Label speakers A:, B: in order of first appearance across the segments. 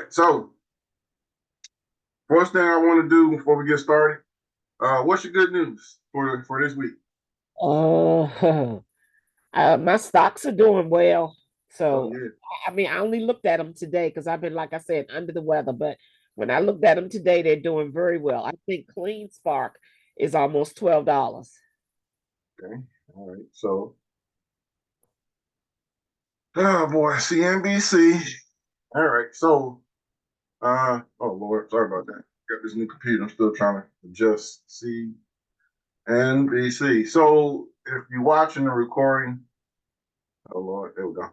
A: right. So first thing I want to do before we get started, what's your good news for this week?
B: Oh, my stocks are doing well.
A: Oh
B: So,
A: yeah.
B: I mean, I only looked at them today because I've been, like I said, under the weather. But when I looked at them today, they're doing very well. I think Clean Spark is almost $12.
A: Okay. All right. So, oh boy, CNBC. All right. So, oh Lord, sorry about that. Got this new computer. I'm still trying to adjust CNBC. So, if you're watching the recording, oh Lord, there we go.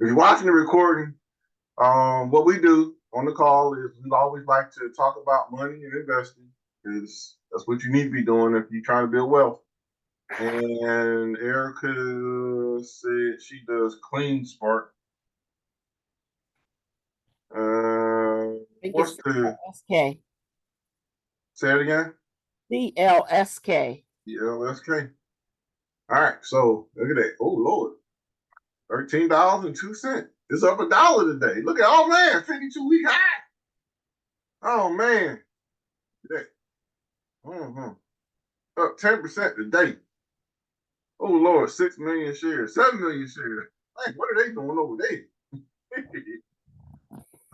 A: If you're watching the recording, what we do on the call is we always like to talk about money and investing because that's what you need to be doing if you're trying to build wealth. And Erica said she does Clean Spark.
B: I think
A: What's
B: it's
A: the
B: CLSK.
A: say it again?
B: CLSK.
A: LSK. All right, so look at that. Oh Lord, $13.02. It's up $1 today. Look at oh man, 52-week high. Oh man, look at that. Up 10% today. Oh Lord, 6 million shares, 7 million shares. Like, what are they doing over there?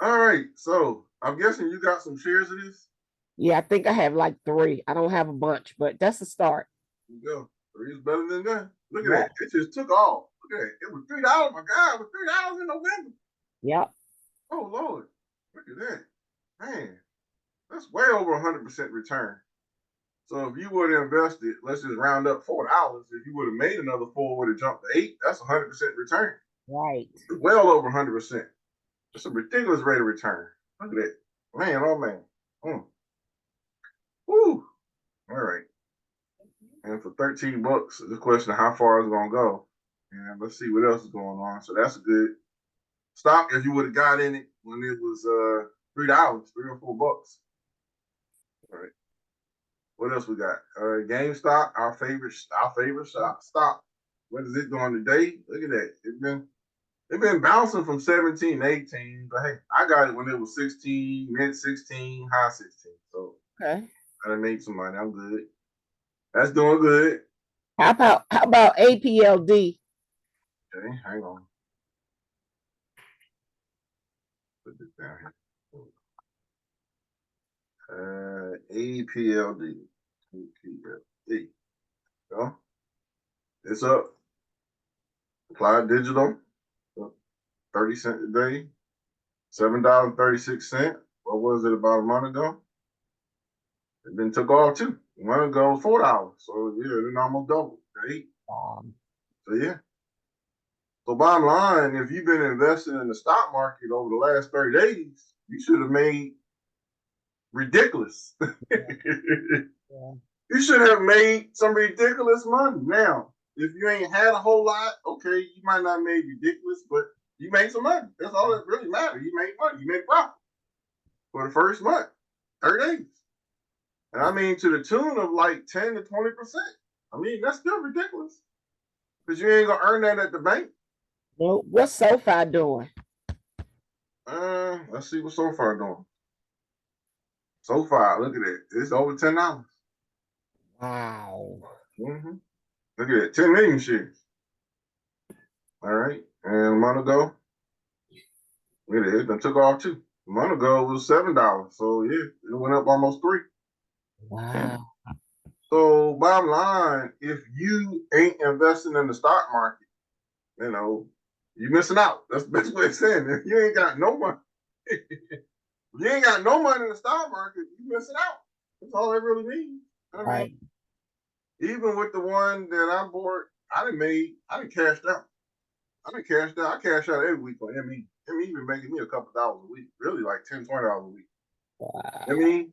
A: All right, so I'm guessing you got some shares of this.
B: Yeah, I think I have like three. I don't have a bunch, but that's a start.
A: You go. Three is better than that. Look at that.
B: Yep.
A: It just took off. Look at that. It was $3. My God, it was $3 in November.
B: Yep.
A: Oh Lord. Look at that. Man, that's way over 100% return. So if you would have invested, let's just round up $4. If you would have made another four, would have jumped to eight. That's 100% return.
B: Right.
A: Well over 100%. It's a ridiculous rate of return. Look at that. Man, oh man. Mm. Woo. All right. And for 13 bucks, the question of how far is it gonna go. And let's see what else is going on. So that's a good stock if you would have got in it when it was $3, $3 or $4. All right. What else we got? GameStop, our favorite stock. What is it doing today? Look at that. It's been bouncing from 17, 18. But hey, I got it when it was 16, mid 16, high 16. So
B: Okay.
A: I done made some money. I'm good. That's doing good.
B: How about APLD?
A: Okay, hang on. Put this down here. APLD. APLD. Go. It's up. Applied Digital. Up 30 cents a day. $7.36. What was it about a month ago? It then took off too. A month ago was $4. So yeah, it almost doubled to eight.
B: Um,
A: So yeah. So bottom line, if you've been investing in the stock market over the last 30 days, you should have made ridiculous.
B: yeah.
A: You should have made some ridiculous money. Now, if you ain't had a whole lot, okay, you might not made ridiculous, but you made some money. That's all that really matters. You made money. You made profit for the first month, 30 days. And I mean to the tune of like 10 to 20%. I mean, that's still ridiculous. Because you ain't gonna earn that at the bank.
B: Well, what's SoFi doing?
A: Let's see what SoFi doing. SoFi, look at it. It's over $10.
B: Wow.
A: Mm-hmm. Look at it, 10 million shares. All right. And a month ago, it done took off too. A month ago it was $7. So yeah, it went up almost three.
B: Wow.
A: So bottom line, if you ain't investing in the stock market, you know, you missing out. That's the best way of saying it. If you ain't got no money, if you ain't got no money in the stock market, you missing out. That's all that really means. I mean,
B: Right.
A: even with the one that I bought, I didn't cashed out. I cash out every week on ME. ME even making me a couple dollars a week, really like $10, $20 a week. I
B: Wow.
A: mean,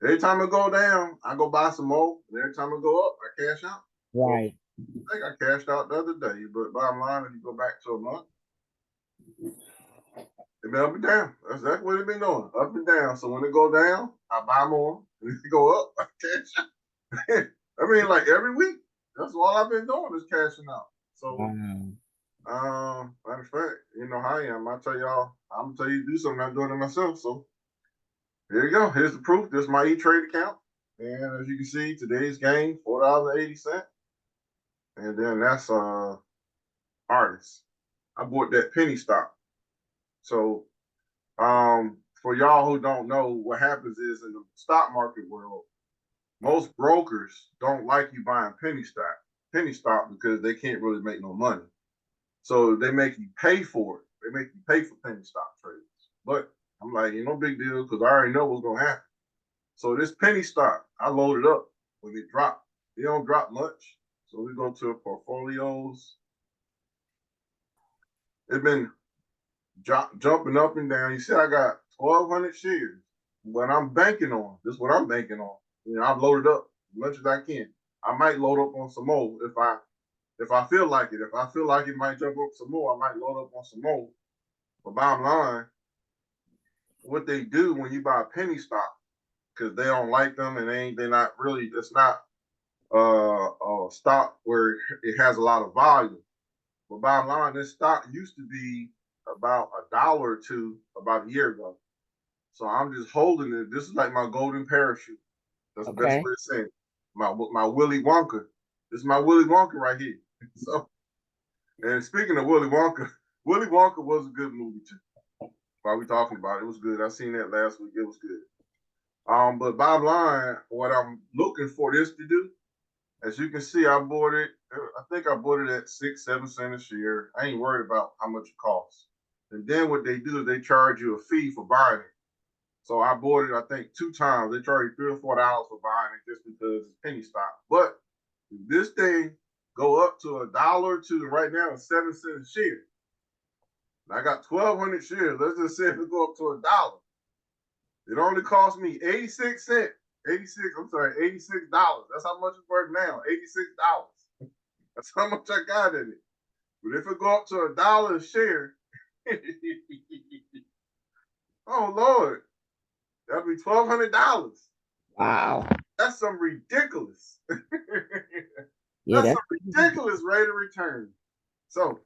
A: every time it go down, I go buy some more. And every time it go up, I cash out. So
B: Right.
A: I think I cashed out the other day. But bottom line, if you go back to a month, it been up and down. That's exactly what it been doing. Up and down. So when it go down, I buy more. When it go up, I cash out. I mean, like every week. That's all I've been doing is cashing out. So
B: Wow.
A: Matter of fact, you know how I am. I tell y'all, I'm gonna tell you to do something. I'm doing it myself. So here you go. Here's the proof. This is my E-Trade account. And as you can see, today's game, $4.80. And then that's artist. I bought that penny stock. So for y'all who don't know, what happens is in the stock market world, most brokers don't like you buying penny stock because they can't really make no money. So they make you pay for it. They make you pay for penny stock trades. But I'm like, ain't no big deal because I already know what's gonna happen. So this penny stock, I loaded up when it dropped. It don't drop much. So we go to portfolios. It's been jumping up and down. You see, I got 1,200 shares. What I'm banking on, this is what I'm banking on. You know, I've loaded up as much as I can. I might load up on some more if I feel like it. If I feel like it might jump up some more, I might load up on some more. But bottom line, what they do when you buy a penny stock, because they don't like them and they're not really, it's not a stock where it has a lot of volume. But bottom line, this stock used to be about $1 or $2 about a year ago. So I'm just holding it. This is like my golden parachute. That's the best
B: Okay.
A: way to say it. My Willy Wonka. This is my Willy Wonka right here. So, and speaking of Willy Wonka, Willy Wonka was a good movie too. While we talking about it, it was good. I seen that last week. It was good. But bottom line, what I'm looking for this to do, as you can see, I bought it. I think I bought it at 6-7 cents a share. I ain't worried about how much it costs. And then what they do is they charge you a fee for buying it. So I bought it, I think, 2 times. They charge you $3 or $4 for buying it just because it's penny stock. But if this thing go up to $1 to right now it's 7 cents a share. And I got 1,200 shares. Let's just say if it go up to $1. It only cost me 86 cents. $86. That's how much it's worth now. $86. That's how much I got in it. But if it go up to $1 a share, oh Lord, that'd be $1,200.
B: Wow.
A: That's some ridiculous.
B: Yeah,
A: That's
B: that's
A: some ridiculous rate of return. So,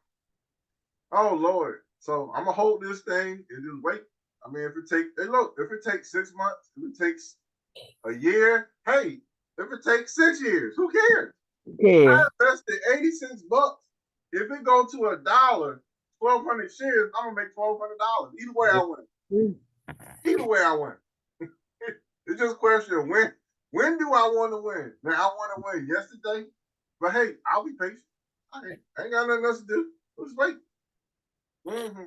A: oh Lord. So I'm gonna hold this thing and just wait. I mean, if it takes 6 months, if it takes a year, hey, if it takes 6 years, who cares?
B: yeah.
A: I invested $86. If it go to $1, 1,200 shares, I'm gonna make $1,200. Either way, I win. Either way, I win. It's just a question of when do I want to win? Now I want to win yesterday, but hey, I'll be patient. I ain't got nothing else to do. Just wait. Mm-hmm.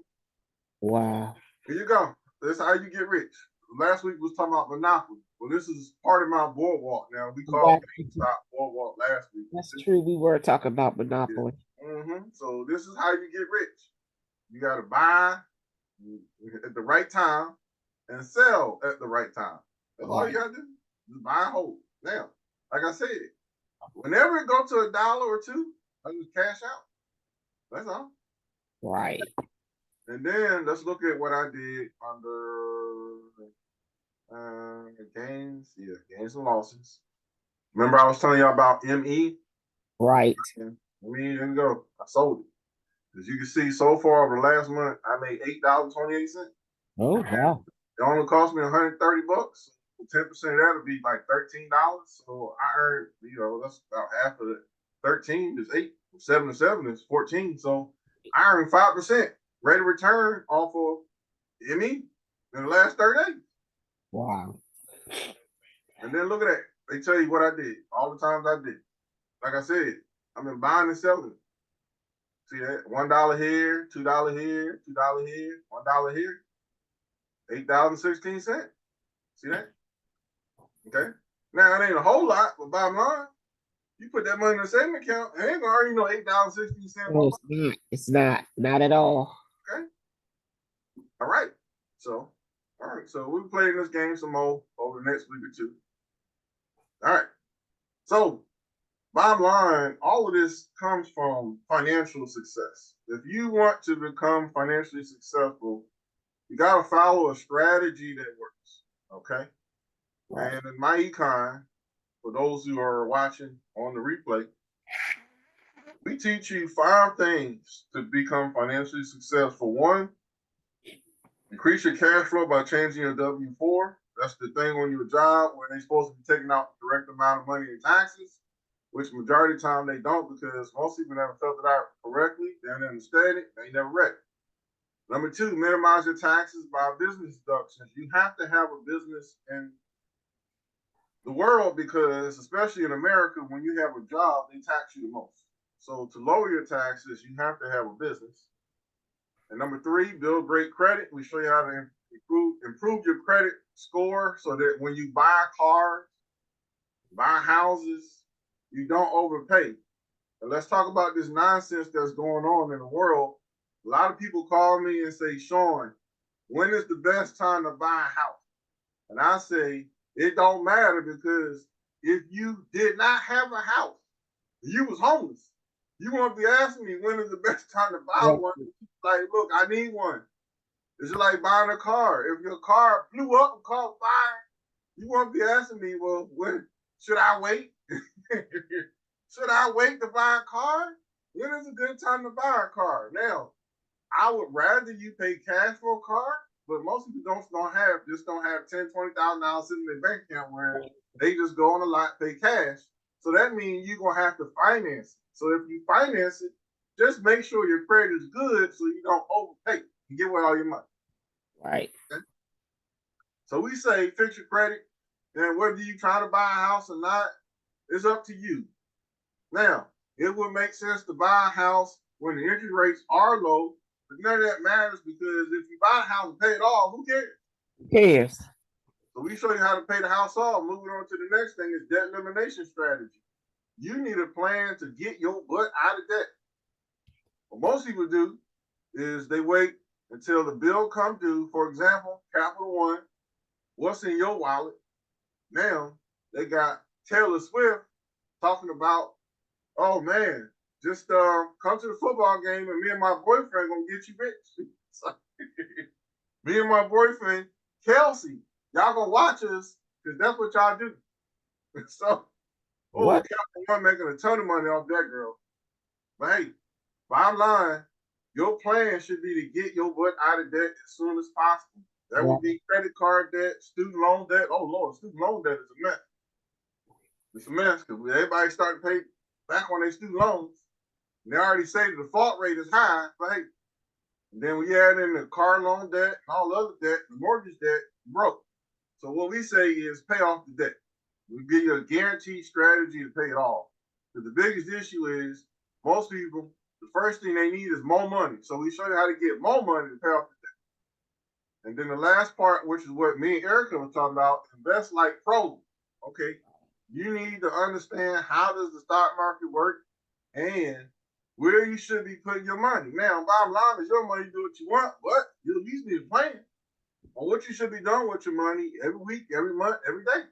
B: Wow.
A: Here you go. This is how you get rich. Last week we was talking about Monopoly. Well, this is part of my boardwalk now. We called GameStop boardwalk last week.
B: That's true. We were talking about Monopoly.
A: Yeah. Mm-hmm. So this is how you get rich. You got to buy at the right time and sell at the right time. That's all you got to do. Just buy and hold. Now, like I said, whenever it go to $1 or $2, I just cash out. That's all.
B: Right.
A: And then let's look at what I did under gains. Yeah, gains and losses. Remember I was telling y'all about ME?
B: Right.
A: ME didn't go. I sold it. As you can see, so far over the last month, I made $8.28.
B: Oh, wow.
A: It only cost me $130. 10% of that would be like $13. So I earned, that's about half of it. 13 is 8. 7 to 7 is 14. So I earned 5% rate of return off of ME in the last 30 days.
B: Wow.
A: And then look at that. They tell you what I did. All the times I did. Like I said, I've been buying and selling. See that? $1 here, $2 here, $2 here, $1 here. $8.16. See that? Okay. Now it ain't a whole lot, but bottom line, you put that money in a saving account, it ain't gonna earn you no $8.16.
B: No, it's not. It's not at all.
A: Okay. All right. So, all right. So we'll be playing this game some more over the next week or two. All right. So, bottom line, all of this comes from financial success. If you want to become financially successful, you got to follow a strategy that works. Okay.
B: Right.
A: And in my econ, for those who are watching on the replay, We teach you 5 things to become financially successful. 1, increase your cash flow by changing your W-4. That's the thing on your job where they're supposed to be taking out the correct amount of money in taxes, which majority of the time they don't, because most people never filled it out correctly. They don't understand it. They never read it. Number 2, minimize your taxes by business deductions. You have to have a business in the world because, especially in America, when you have a job, they tax you the most. So to lower your taxes, you have to have a business. And number 3, build great credit. We show you how to improve your credit score so that when you buy cars, buy houses, you don't overpay. And let's talk about this nonsense that's going on in the world. A lot of people call me and say, Sean, when is the best time to buy a house? And I say, it don't matter, because if you did not have a house, you was homeless, you won't be asking me when is the best time to buy one. Like, look, I need one. It's just like buying a car. If your car blew up and caught fire, you won't be asking me, well, when should I wait? Should I wait to buy a car? When is a good time to buy a car? Now, I would rather you pay cash for a car, but most people don't have $10,000-$20,000 sitting in their bank account where they just go on the lot, pay cash. So that means you're gonna have to finance it. So if you finance it, just make sure your credit is good so you don't overpay and give away all your money.
B: Right.
A: Okay? So we say fix your credit, and whether you try to buy a house or not, it's up to you. Now, it would make sense to buy a house when the interest rates are low, but none of that matters, because if you buy a house and pay it off, who cares?
B: Who cares?
A: So we show you how to pay the house off. Moving on to the next thing is debt elimination strategy. You need a plan to get your butt out of debt. What most people do is they wait until the bill come due. For example, Capital One, what's in your wallet? Now they got Taylor Swift talking about, oh man, just come to the football game and me and my boyfriend gonna get you rich. So, me and my boyfriend, Kelsey, y'all gonna watch us because that's what y'all do. So,
B: What?
A: Capital One making a ton of money off that girl. But hey, bottom line, your plan should be to get your butt out of debt as soon as possible. That would be credit card debt, student loan debt. Oh Lord, student loan debt is a mess. It's a mess because everybody started to pay back on their student loans. And they already say the default rate is high, but hey, and then we add in the car loan debt and all other debt, the mortgage debt, broke. So what we say is pay off the debt. We give you a guaranteed strategy to pay it off. Because the biggest issue is most people, the first thing they need is more money. So we show you how to get more money to pay off the debt. And then the last part, which is what me and Erica was talking about, invest like pros. Okay, you need to understand how does the stock market work and where you should be putting your money. Now, bottom line is your money, do what you want, but you at least need a plan on what you should be doing with your money every week, every month, every day.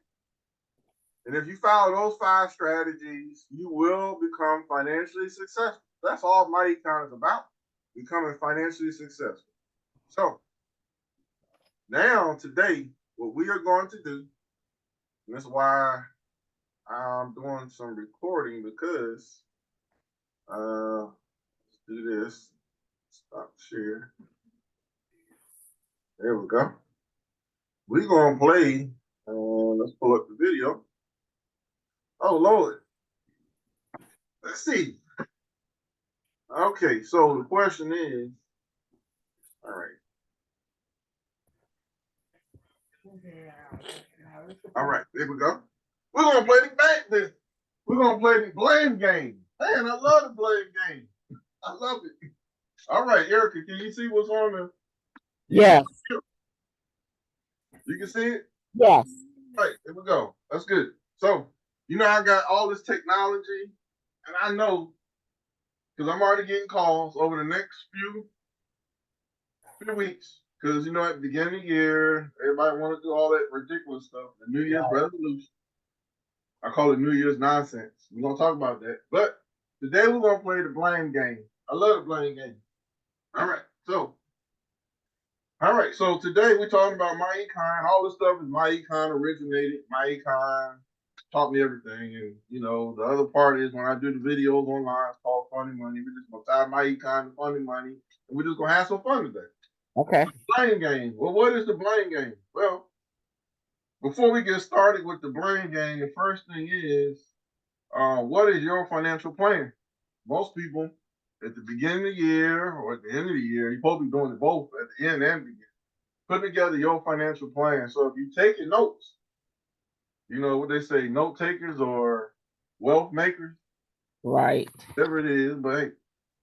A: And if you follow those 5 strategies, you will become financially successful. That's all my econ is about, becoming financially successful. So now, today, what we are going to do, and that's why I'm doing some recording, because let's do this. Stop share. There we go. We're going to play, let's pull up the video. Oh, Lord. Let's see. Okay, so the question is, all right. All right, there we go. We're going to play the game. We're going to play the blame game. Man, I love the blame game. I love it. All right, Erica, can you see what's on the?
B: Yes.
A: You can see it?
B: Yes.
A: All right, here we go. That's good. So, I got all this technology, and I know, because I'm already getting calls over the next few weeks, because, at the beginning of the year, everybody want to do all that ridiculous stuff, the New Year's resolution. I call it New Year's nonsense. We're going to talk about that. But today we're going to play the blame game. I love the blame game. All right, so today we're talking about my econ. All this stuff is my econ originated, my econ taught me everything. And the other part is when I do the videos online, it's called Funny Money. We're just gonna tie my econ to Funny Money, and we're just gonna have some fun today.
B: Okay.
A: Blame game. Well, what is the blame game? Well, before we get started with the blame game, the first thing is, what is your financial plan? Most people, at the beginning of the year or at the end of the year, you're supposed to be doing it both at the end and beginning. Put together your financial plan. So if you take your notes, you know what they say, note takers or wealth makers,
B: Right.
A: whatever it is, but hey,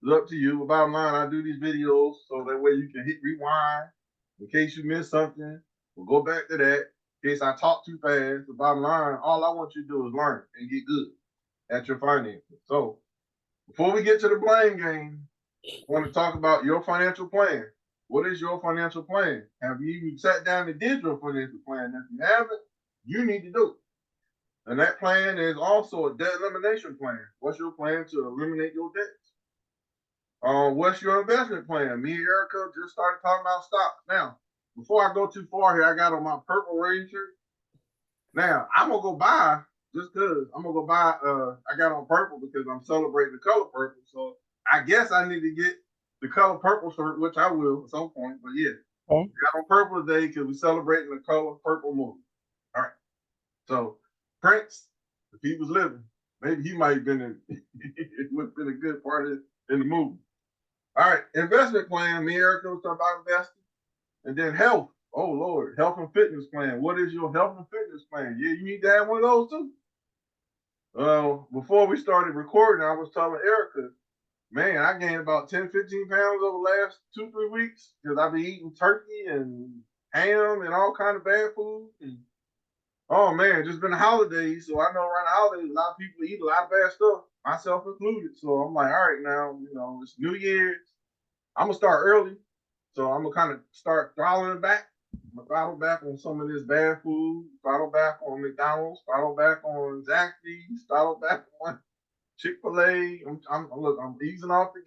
A: it's up to you. But bottom line, I do these videos so that way you can hit rewind in case you miss something. We'll go back to that. In case I talk too fast, the bottom line, all I want you to do is learn and get good at your finances. So before we get to the blame game, I want to talk about your financial plan. What is your financial plan? Have you even sat down and did your financial plan? If you haven't, you need to do it. And that plan is also a debt elimination plan. What's your plan to eliminate your debts? What's your investment plan? Me and Erica just started talking about stocks. Now, before I go too far here, I got on my Purple Ranger. Now, I'm gonna go buy just because I'm gonna go buy. I got on purple because I'm celebrating the color purple. So I guess I need to get the color purple shirt, which I will at some point. But yeah,
B: Okay.
A: got on purple today because we're celebrating the color purple movie. All right. So Prince, if he was living, maybe he might have been in. It would have been a good part in the movie. All right, investment plan. Me and Erica was talking about investing, and then health. Oh Lord, health and fitness plan. What is your health and fitness plan? Yeah, you need to have one of those too. Before we started recording, I was telling Erica, man, I gained about 10, 15 pounds over the last 2, 3 weeks because I've been eating turkey and ham and all kind of bad food. And oh man, just been the holidays, so I know around the holidays a lot of people eat a lot of bad stuff, myself included. So I'm like, all right, now it's New Year's. I'm gonna start early, so I'm gonna kind of start throttling back. I'm gonna throttle back on some of this bad food, throttle back on McDonald's, throttle back on Zaxby's, throttle back on Chick-fil-A. I'm easing off the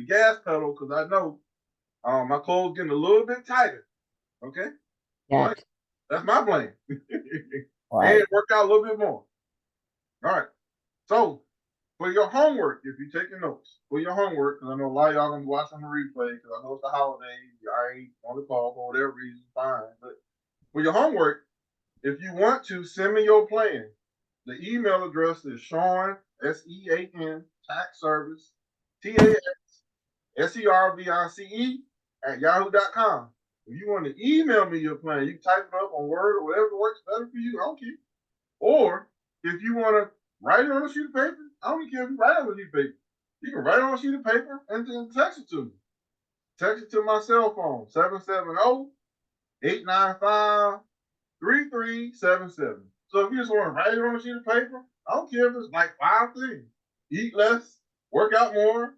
A: gas pedal because I know my clothes getting a little bit tighter. Okay,
B: Yeah.
A: that's my plan.
B: Right.
A: And work out a little bit more. All right. So for your homework, if you're taking notes, for your homework, because I know a lot of y'all gonna be watching the replay because I know it's the holidays, I ain't on the call for whatever reason, fine. But for your homework, if you want to send me your plan, the email address is Sean SEAN tax service TAXSERVICE at yahoo.com. If you want to email me your plan, you can type it up on Word or whatever works better for you. I don't care. Or if you want to write it on a sheet of paper, I don't care if you write it on a sheet of paper. You can write it on a sheet of paper and then text it to me. Text it to my cell phone, 770-895-3377. So if you just want to write it on a sheet of paper, I don't care if it's like 5 things. Eat less, work out more,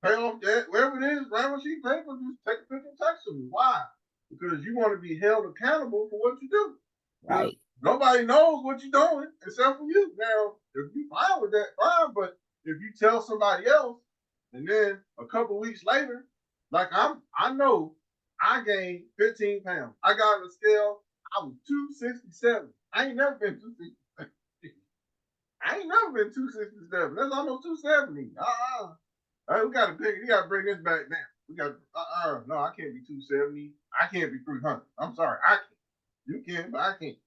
A: pay off debt, whatever it is, write on a sheet of paper, just take a picture and text to me. Why? Because you want to be held accountable for what you do.
B: Right.
A: Nobody knows what you're doing except for you. Now, if you fine with that, fine. But if you tell somebody else, and then a couple weeks later, like I know I gained 15 pounds. I got on the scale, I was 267. I ain't never been 267. I ain't never been 267. That's almost 270. We gotta bring this back down. We got no, I can't be 270. I can't be 300. I'm sorry, I can't. You can, but I can't.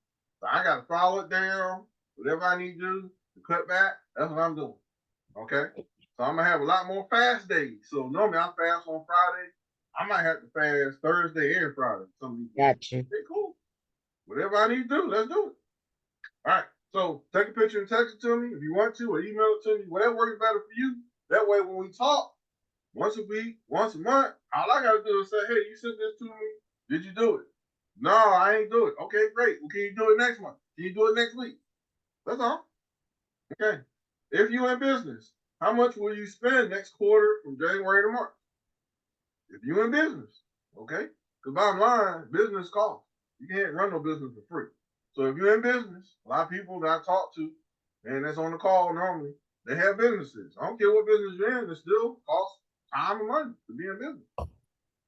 A: So I gotta follow it down. Whatever I need to do to cut back, that's what I'm doing. Okay. So I'm gonna have a lot more fast days. So normally I fast on Friday. I might have to fast Thursday and Friday.
B: Gotcha.
A: Okay, cool. Whatever I need to do, let's do it. All right. So take a picture and text it to me if you want to, or email it to me. Whatever works better for you. That way, when we talk once a week, once a month, all I gotta do is say, "Hey, you sent this to me. Did you do it?" No, I ain't do it. Okay, great. Well, can you do it next month? Can you do it next week? That's all. Okay. If you're in business, how much will you spend next quarter from January to March? If you're in business, okay? Because bottom line, business costs. You can't run no business for free. So if you're in business, a lot of people that I talk to, and that's on the call normally, they have businesses. I don't care what business you're in, it still costs time and money to be in business.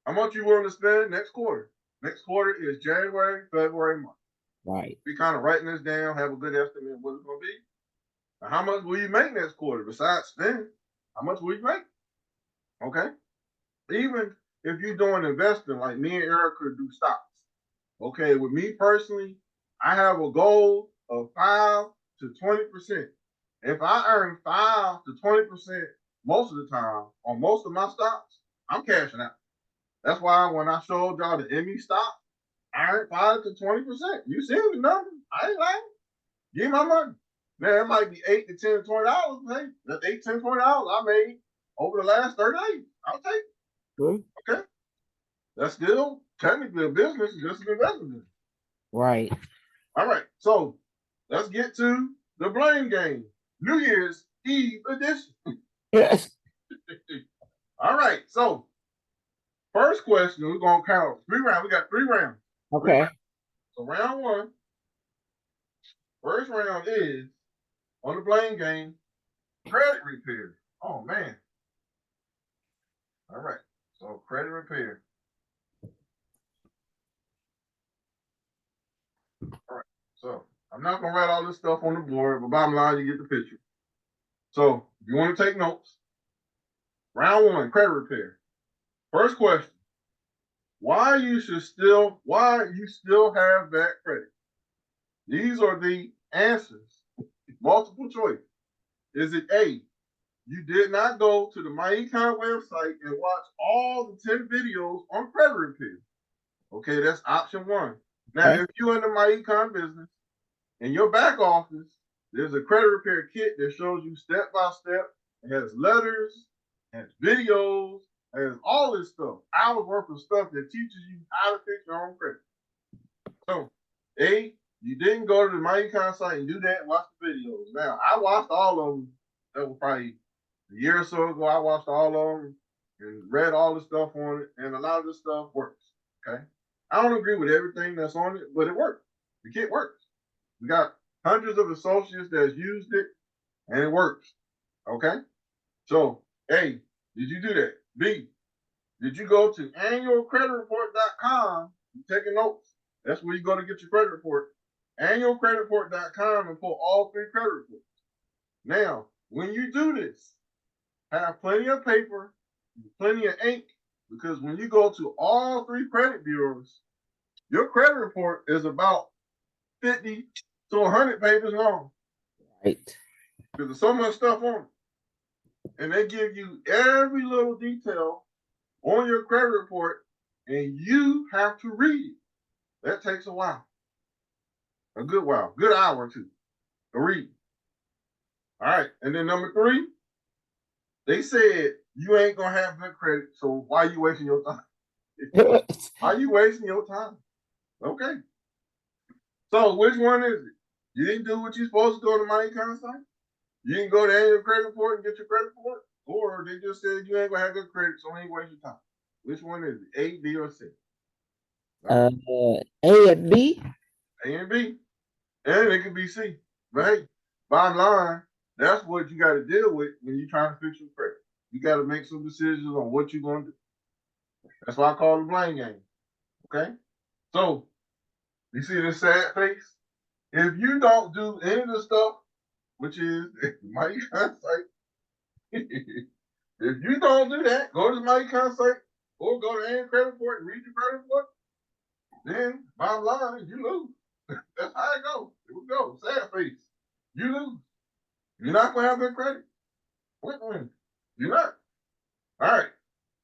A: How much you willing to spend next quarter? Next quarter is January, February, March.
B: Right.
A: Be kind of writing this down, have a good estimate of what it's going to be. Now, how much will you make next quarter besides spending? How much will you make? Okay. Even if you're doing investing like me and Erica do stocks. Okay, with me personally, I have a goal of 5 to 20%. If I earn 5 to 20% most of the time on most of my stocks, I'm cashing out. That's why when I showed y'all the ME stock, I earned 5 to 20%. You see the number? I ain't lying. Give me my money. Now it might be 8 to 10 to $20. Hey, that's 8, 10, $20 I made over the last 30 days. I'll take it. Okay. That's still technically a business, just an investment.
B: Right.
A: All right. So let's get to the blame game. New Year's Eve edition.
B: Yes.
A: All right. So first question, we're gonna count 3 rounds. We got 3 rounds.
B: Okay.
A: So round 1, first round is on the blame game, credit repair. Oh man. All right. So credit repair. All right. So I'm not gonna write all this stuff on the board, but bottom line, you get the picture. So if you want to take notes, round 1, credit repair. First question: why you still have bad credit? These are the answers. Multiple choice. Is it A, you did not go to the MyEcon website and watch all the 10 videos on credit repair? Okay, that's option 1. Now,
B: Okay.
A: if you're in the MyEcon business, in your back office, there's a credit repair kit that shows you step by step. It has letters, has videos, has all this stuff, hours worth of stuff that teaches you how to fix your own credit. So, A, you didn't go to the MyEcon site and do that and watch the videos. Now, I watched all of them. That was probably a year or so ago. I watched all of them and read all the stuff on it, and a lot of this stuff works. Okay. I don't agree with everything that's on it, but it works. The kit works. We got hundreds of associates that's used it, and it works. Okay? So, A, did you do that? B, did you go to annualcreditreport.com and taking notes? That's where you go to get your credit report. Annualcreditreport.com and pull all 3 credit reports. Now, when you do this, have plenty of paper, plenty of ink, because when you go to all 3 credit bureaus, your credit report is about 50 to 100 pages long.
B: Right.
A: Because there's so much stuff on it. And they give you every little detail on your credit report, and you have to read it. That takes a while. A good while. Good hour or 2 to read. All right. And then number 3, they said you ain't going to have good credit, so why are you wasting your time? Why are you wasting your time? Okay. So which one is it? You didn't do what you're supposed to do on the MyEcon site? You didn't go to annual credit report and get your credit report? Or they just said you ain't gonna have good credit, so ain't waste your time. Which one is it? A, B, or C?
B: A and B.
A: A and B. And it could be C. But hey, bottom line, that's what you gotta deal with when you're trying to fix your credit. You gotta make some decisions on what you're gonna do. That's why I call it the blame game. Okay? So, you see this sad face? If you don't do any of the stuff, which is my site, if you don't do that, go to my site or go to any credit report and read your credit report, then bottom line, you lose. That's how it goes. Here we go. Sad face. You lose. You're not gonna have good credit. You're not. All right.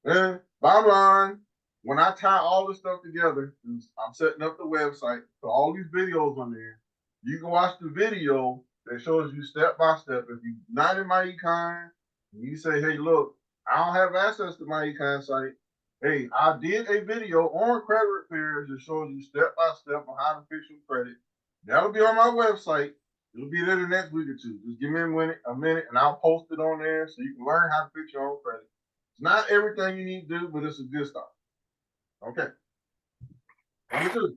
A: And bottom line, when I tie all this stuff together, I'm setting up the website, so all these videos on there. You can watch the video that shows you step by step. If you're not in MyEcon, you say, hey, look, I don't have access to MyEcon site. Hey, I did a video on credit repairs that shows you step by step on how to fix your credit. That'll be on my website. It'll be there the next week or 2. Just give me a minute, and I'll post it on there so you can learn how to fix your own credit. It's not everything you need to do, but it's a good start. Okay. Number 2.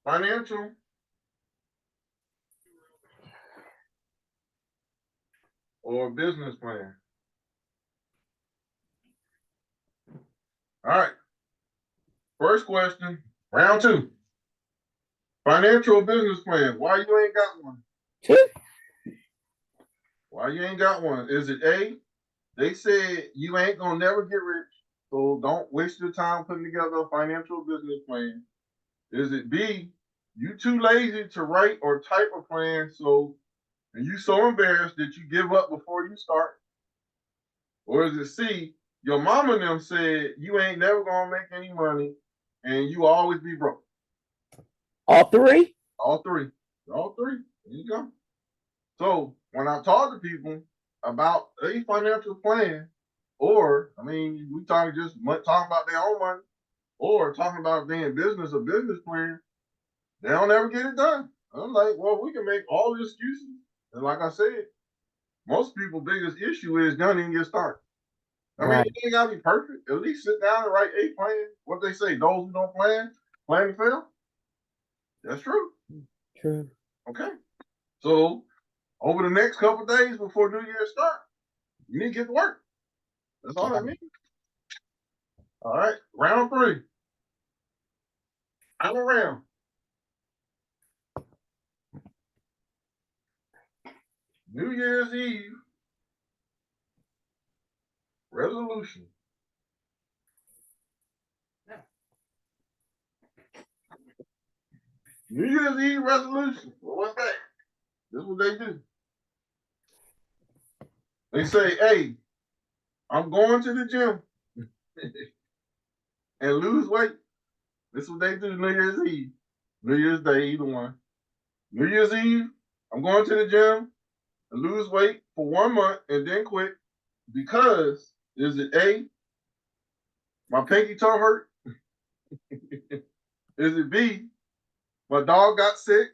A: Financial or business plan. All right. First question, round 2. Financial business plan. Why you ain't got one?
B: Two.
A: Why you ain't got one? Is it A? They said you ain't gonna never get rich, so don't waste your time putting together a financial business plan. Is it B? You too lazy to write or type a plan, and you so embarrassed that you give up before you start? Or is it C? Your mama and them said you ain't never gonna make any money and you always be broke.
B: All three?
A: All three. All three. There you go. So when I talk to people about a financial plan, or we talking about their own money, or talking about being business or business plan, they don't ever get it done. I'm like, well, we can make all the excuses. And like I said, most people's biggest issue is don't even get started.
B: Right.
A: It ain't gotta be perfect. At least sit down and write a plan. What they say, those who don't plan to fail. That's true.
B: True.
A: Okay. So over the next couple of days before New Year's start, you need to get to work. That's all that means. All right. Round 3. I'm around. New Year's Eve resolution. New Year's Eve resolution. Well, what's that? This is what they do. They say, hey, I'm going to the gym and lose weight. This is what they do New Year's Eve. New Year's Day, either one. New Year's Eve, I'm going to the gym and lose weight for 1 month and then quit because is it A, my pinky toe hurt? Is it B, my dog got sick?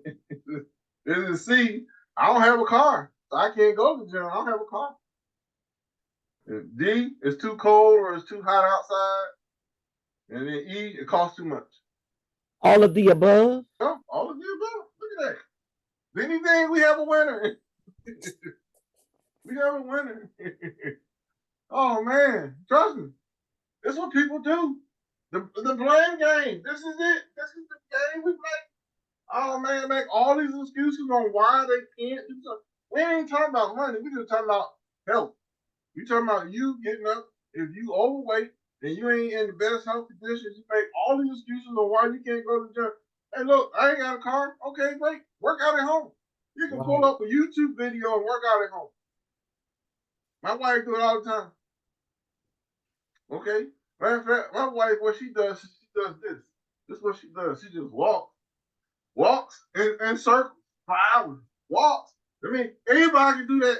A: Is it C, I don't have a car, so I can't go to the gym. I don't have a car. D, it's too cold or it's too hot outside. And then E, it costs too much.
B: All of the above?
A: Oh, all of the above. Look at that. If anything, we have a winner. We have a winner. Oh, man. Trust me. This is what people do. The blame game. This is it. This is the game we play. Oh, man, make all these excuses on why they can't do something. We ain't talking about money. We just talking about health. We talking about you getting up. If you overweight and you ain't in the best health conditions, you make all these excuses on why you can't go to the gym. Hey, look, I ain't got a car. Okay, great. Work out at home. You can pull up a YouTube video and work out at home. My wife do it all the time. Okay? Matter of fact, my wife, what she does this. This is what she does. She just walks in circles for hours. Walks. Anybody can do that.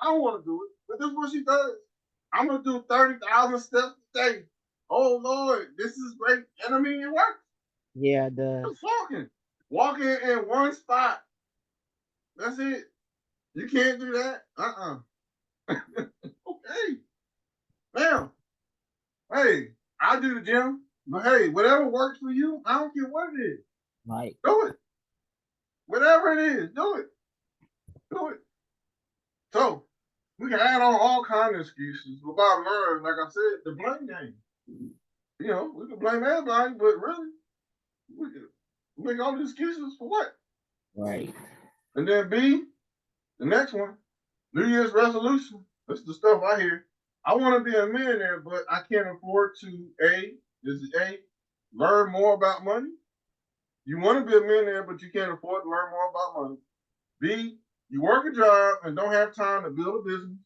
A: I don't want to do it, but this is what she does. I'm going to do 30,000 steps a day. Oh, Lord, this is great. And it works.
B: Yeah, it does.
A: Just walking in one spot. That's it. You can't do that. Okay. Now, hey, I do the gym, but hey, whatever works for you, I don't care what it is.
B: Right.
A: Do it. Whatever it is, do it. Do it. So, we can add on all kinds of excuses. But bottom line, like I said, the blame game. We can blame everybody, but really, we can make all these excuses for what?
B: Right.
A: And then B, the next one, New Year's resolution. This is the stuff I hear. I want to be a millionaire, but I can't afford to learn more about money. You want to be a millionaire, but you can't afford to learn more about money. B, you work a job and don't have time to build a business.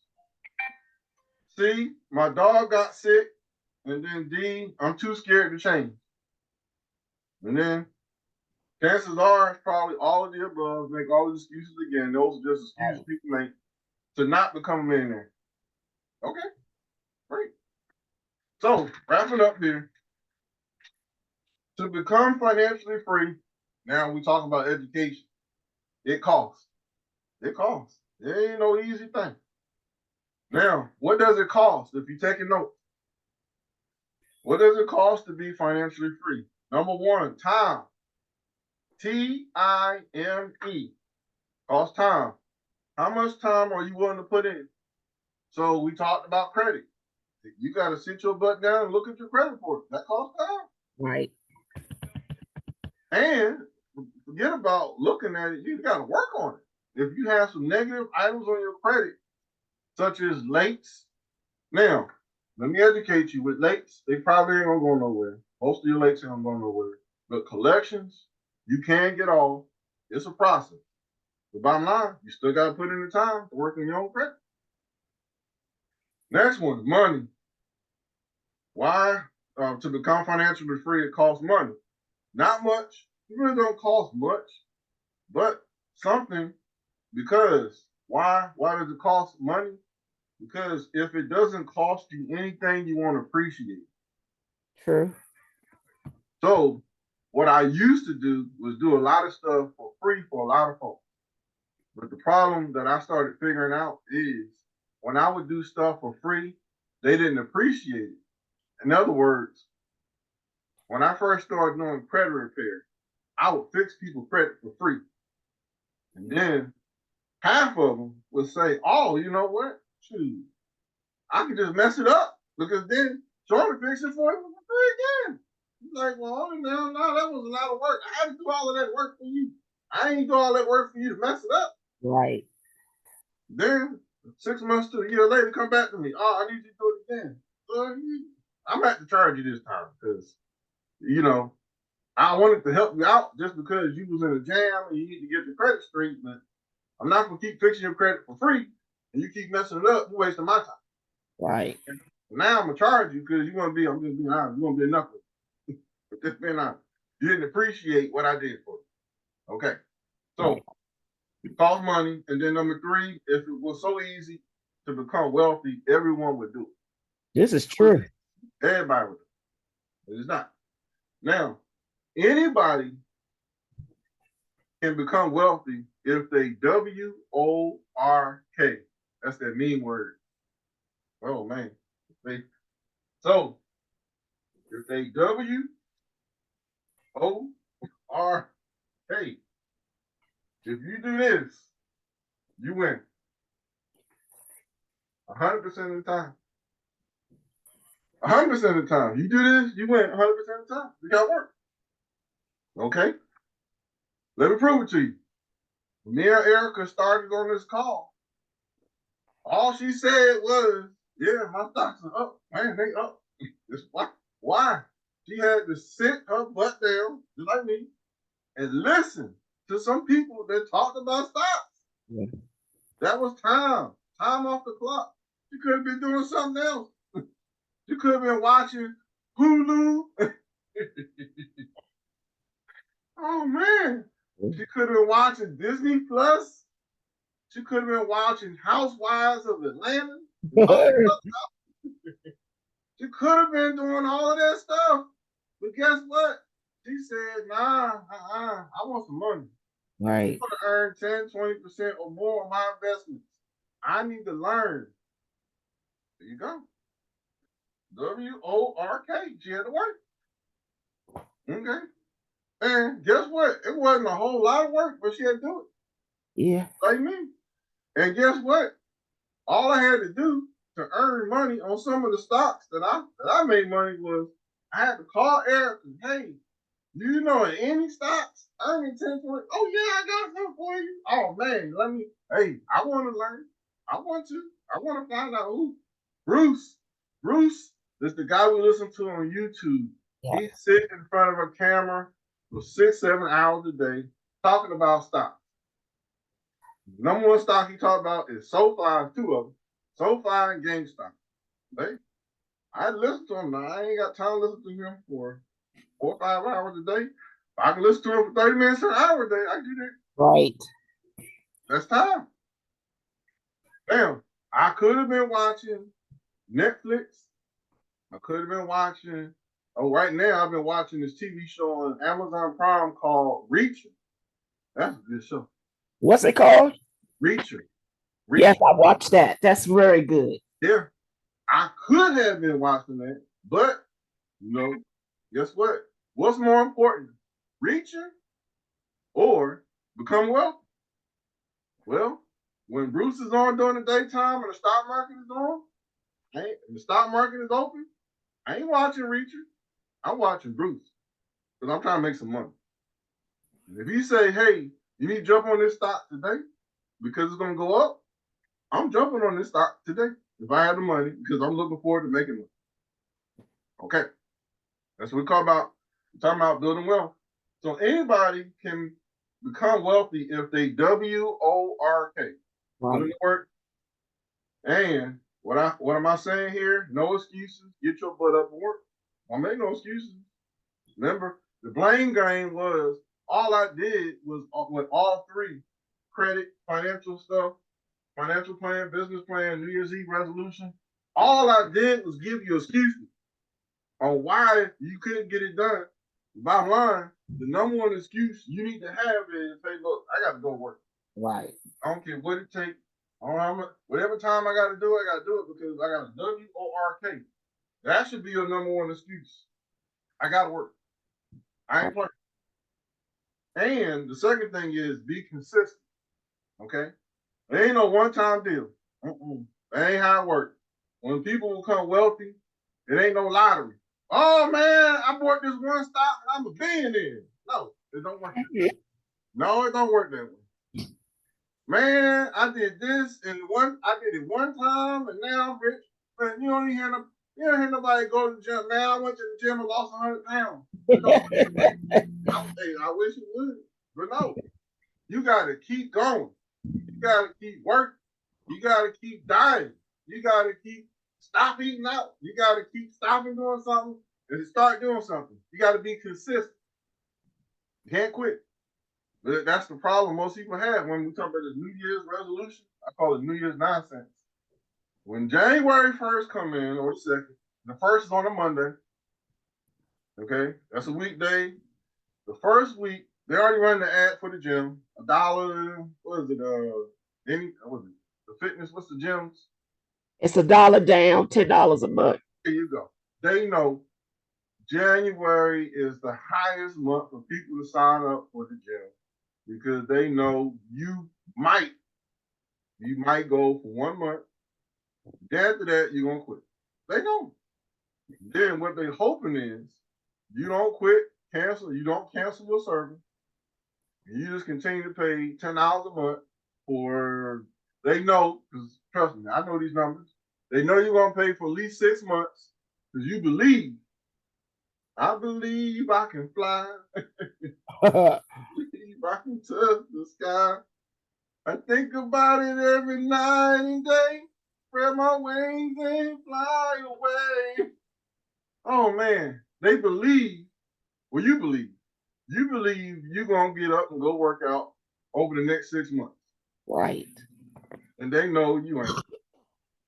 A: C, my dog got sick. And then D, I'm too scared to change. And then chances are it's probably all of the above. Make all the excuses again. Those are just excuses people make to not become a millionaire. Okay, great. So, wrapping up here. To become financially free, now we talk about education. It costs. It costs. It ain't no easy thing. Now, what does it cost if you take a note? What does it cost to be financially free? Number 1, time. Time. Cost time. How much time are you willing to put in? So we talked about credit. You got to sit your butt down and look at your credit report. That costs time.
B: Right.
A: And forget about looking at it, you got to work on it. If you have some negative items on your credit, such as lates, now, let me educate you with lates, they probably ain't gonna go nowhere. Most of your lates ain't gonna go nowhere. But collections, you can get off. It's a process. The bottom line, you still gotta put in the time to work on your own credit. Next one, money. Why? To become financially free, it costs money. Not much. It really don't cost much, but something. Because why? Why does it cost money? Because if it doesn't cost you anything, you won't appreciate it.
B: True.
A: So what I used to do was do a lot of stuff for free for a lot of folks. But the problem that I started figuring out is when I would do stuff for free, they didn't appreciate it. In other words, when I first started doing credit repair, I would fix people's credit for free. And then half of them would say, oh, you know what? Shoot, I can just mess it up because then Jordan fix it for you for free again. He's like, well, no, that was a lot of work. I had to do all of that work for you. I ain't do all that work for you to mess it up.
B: Right.
A: Then 6 months to a year later, come back to me. Oh, I need you to do it again. So I'm gonna have to charge you this time because I wanted to help you out just because you was in a jam and you need to get your credit straight, but I'm not gonna keep fixing your credit for free and you keep messing it up, you're wasting my time.
B: Right.
A: Now I'm gonna charge you because I'm just being honest, you're gonna be enough. But just being honest. You didn't appreciate what I did for you. Okay. So
B: Right.
A: it costs money. And then number 3, if it was so easy to become wealthy, everyone would do it.
B: This is true.
A: Everybody would do it. It's not. Now, anybody can become wealthy if they WORK. That's that mean word. Oh man. So if they WORK, if you do this, you win. 100% of the time. 100% of the time. You do this, you win 100% of the time. You got work. Okay? Let me prove it to you. Me and Erica started on this call. All she said was, yeah, my stocks are up. Man, they up. Why? She had to sit her butt down, just like me, and listen to some people that talked about stocks.
B: Yeah.
A: That was time off the clock. She could have been doing something else. She could have been watching Hulu. Oh man. She could have been watching Disney Plus. She could have been watching Housewives of Atlanta. She could have been doing all of that stuff. But guess what? She said, nah, I want some money.
B: Right.
A: I'm going to earn 10, 20% or more on my investments. I need to learn. There you go. WORK. She had to work. Okay. And guess what? It wasn't a whole lot of work, but she had to do it.
B: Yeah.
A: Like me. And guess what? All I had to do to earn money on some of the stocks that I made money was I had to call Eric and, hey, do you know any stocks earning 10 20? Oh yeah, I got some for you. Oh man, I want to learn. I want to find out who. Bruce is the guy we listen to on YouTube.
B: Yeah.
A: He sits in front of a camera for 6-7 hours a day talking about stocks. Number one stock he talked about is SoFi, 2 of them. SoFi and GameStop. Hey, I listen to him now. I ain't got time to listen to him for 4 or 5 hours a day. If I can listen to him for 30 minutes an hour a day, I do that.
B: Right.
A: That's time. Damn, I could have been watching Netflix. I could have been watching. Right now I've been watching this TV show on Amazon Prime called Reacher. That's a good show.
B: What's it called?
A: Reacher.
B: Yes, I watched that. That's very good.
A: Yeah. I could have been watching that, but guess what? What's more important, Reacher or become wealthy? Well, when Bruce is on during the daytime and the stock market is on, and the stock market is open, I ain't watching Reacher. I'm watching Bruce because I'm trying to make some money. If you say, hey, you need to jump on this stock today because it's going to go up, I'm jumping on this stock today if I have the money because I'm looking forward to making money. Okay. That's what we're talking about building wealth. So anybody can become wealthy if they WORK. Put in the work. And what am I saying here? No excuses. Get your butt up and work. I make no excuses. Remember, the blame game was all I did was with all three: credit, financial stuff, financial plan, business plan, New Year's Eve resolution. All I did was give you excuses on why you couldn't get it done. Bottom line, the number one excuse you need to have is, hey, look, I got to go work.
B: Right.
A: I don't care what it takes. Whatever time I got to do it because I got a WORK. That should be your number one excuse. I got to work. I ain't playing. And the second thing is be consistent. Okay? It ain't no one-time deal. That ain't how it works. When people become wealthy, it ain't no lottery. Oh man, I bought this one stock and I'm a billionaire. No, it don't work. No, it don't work that way. Man, I did this and I did it one time and now I'm rich. But you don't hear nobody go to the gym. Man, I went to the gym and lost 100 pounds. I wish it would, but no. You gotta keep going. You gotta keep working. You gotta keep dieting. You gotta keep stop eating out. You gotta keep stopping doing something and start doing something. You gotta be consistent. You can't quit. But that's the problem most people have when we talk about the New Year's resolution. I call it New Year's nonsense. When January 1st come in, or the 2nd, the 1st is on a Monday. Okay, that's a weekday. The first week, they already run the ad for the gym. $1, what is it? What is it? The fitness, what's the gyms?
B: It's $1 down, $10 a month.
A: There you go. They know January is the highest month for people to sign up for the gym because they know you might go for 1 month. After that, you're gonna quit. They know. Then what they're hoping is you don't quit, you don't cancel your service. You just continue to pay $10 a month for. They know, because trust me, I know these numbers. They know you're gonna pay for at least 6 months because you believe. I believe I can fly. I believe I can touch the sky. I think about it every night and day. Spread my wings and fly away. Oh man, they believe. Well, you believe. You believe you're gonna get up and go work out over the next 6 months.
B: Right.
A: And they know you ain't.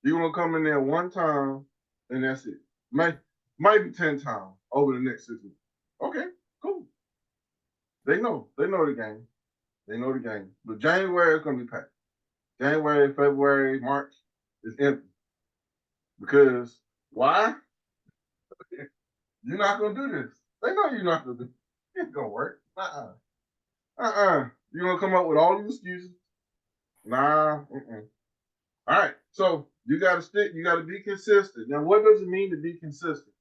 A: You're gonna come in there one time and that's it. Might be 10 times over the next 6 months. Okay, cool. They know the game. They know the game. But January is gonna be packed. January, February, March is empty. Because why? You're not gonna do this. They know you're not gonna do it. It's gonna work. You're gonna come up with all these excuses. Nah. All right. So you gotta stick, you gotta be consistent. Now, what does it mean to be consistent?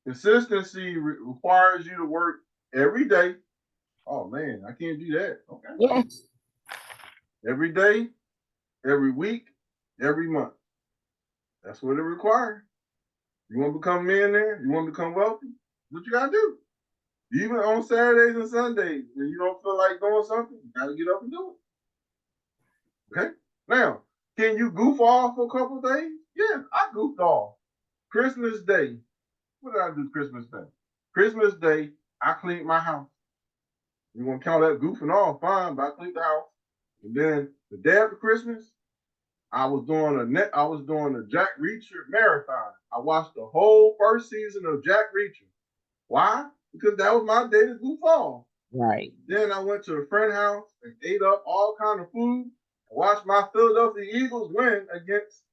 A: Consistency requires you to work every day. Oh man, I can't do that. Okay.
B: Yes.
A: Every day, every week, every month. That's what it requires. You want to become a millionaire? You want to become wealthy? What you gotta do? Even on Saturdays and Sundays, when you don't feel like doing something, you gotta get up and do it. Okay? Now, can you goof off for a couple of days? Yeah, I goofed off. Christmas Day. What did I do Christmas Day? Christmas Day, I cleaned my house. You want to count that goofing off? Fine, but I cleaned the house. And then the day after Christmas, I was doing a Jack Reacher marathon. I watched the whole first season of Jack Reacher. Why? Because that was my day to goof off.
B: Right.
A: Then I went to a friend's house and ate up all kind of food. I watched my Philadelphia Eagles win against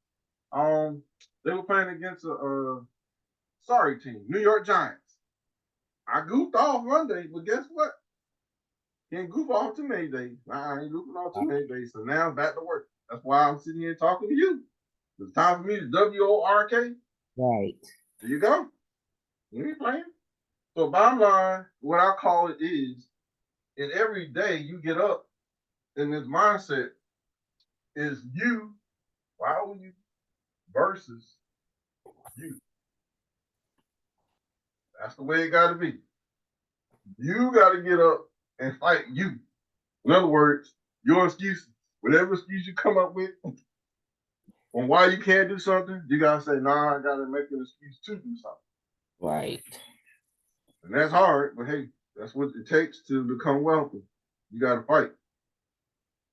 A: they were playing against a sorry team, New York Giants. I goofed off Monday, but guess what? Can't goof off too many days. I ain't goofing off too many days. So now I'm back to work. That's why I'm sitting here talking to you. It's time for me to WORK.
B: Right.
A: There you go. You ain't playing. So bottom line, what I call it is And every day you get up in this mindset is you, why would you versus you. That's the way it gotta be. You gotta get up and fight you. In other words, your excuses. Whatever excuse you come up with on why you can't do something, you gotta say, nah, I gotta make an excuse to do something.
B: Right.
A: And that's hard, but hey, that's what it takes to become wealthy. You gotta fight.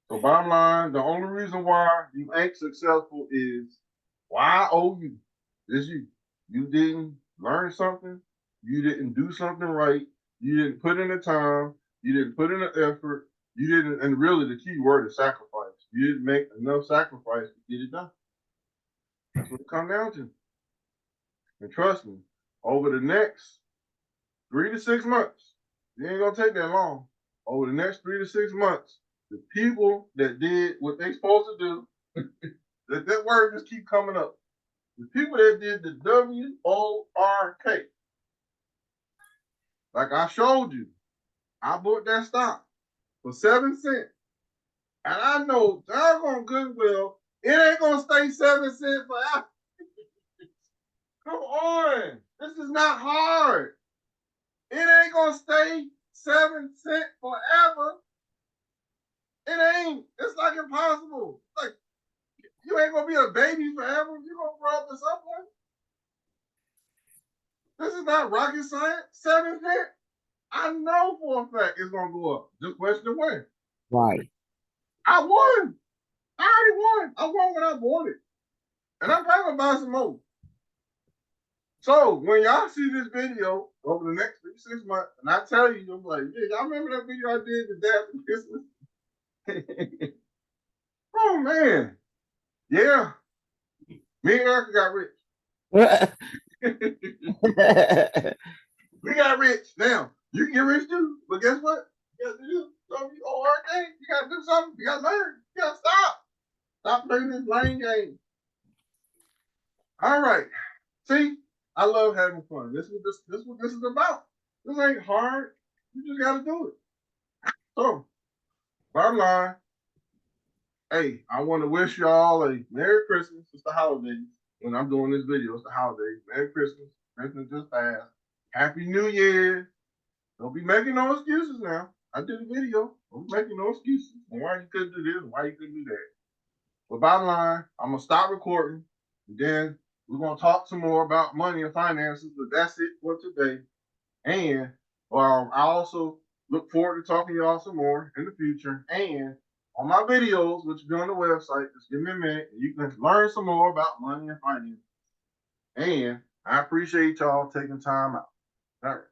A: So bottom line, the only reason why you ain't successful is why I owe you. It's you. You didn't learn something. You didn't do something right. You didn't put in the time. You didn't put in the effort. You didn't, and really the key word is sacrifice. You didn't make enough sacrifice to get it done. That's what it comes down to. And trust me, over the next 3 to 6 months, it ain't gonna take that long. Over the next 3 to 6 months, the people that did what they supposed to do, that word just keep coming up. The people that did the WORK, like I showed you, I bought that stock for 7 cents. And I know doggone good well, it ain't gonna stay 7 cents forever. Come on. This is not hard. It ain't gonna stay 7 cents forever. It ain't. It's like impossible. Like you ain't gonna be a baby forever. You're gonna grow up at some point. This is not rocket science. 7 cents. I know for a fact it's gonna go up. Just question when.
B: Right.
A: I won. I already won. I won when I bought it. And I'm probably gonna buy some more. So when y'all see this video over the next 3 to 6 months, and I tell you, I'm like, yeah, y'all remember that video I did the day after Christmas? Oh man. Yeah. Me and Erica got rich. We got rich. Now, you can get rich too, but guess what? You gotta do something. You gotta do something. You gotta learn. You gotta stop. Stop playing this lame game. All right. See, I love having fun. This is what this is about. This ain't hard. You just gotta do it. So, bottom line, hey, I want to wish y'all a Merry Christmas. It's the holidays. When I'm doing this video, it's the holidays. Merry Christmas. Christmas just passed. Happy New Year. Don't be making no excuses now. I did a video. Don't be making no excuses on why you couldn't do this and why you couldn't do that. But bottom line, I'm going to stop recording. And then we're going to talk some more about money and finances. But that's it for today. And I also look forward to talking to y'all some more in the future. And on my videos, which will be on the website, just give me a minute. And you can learn some more about money and finances. And I appreciate y'all taking time out. All right.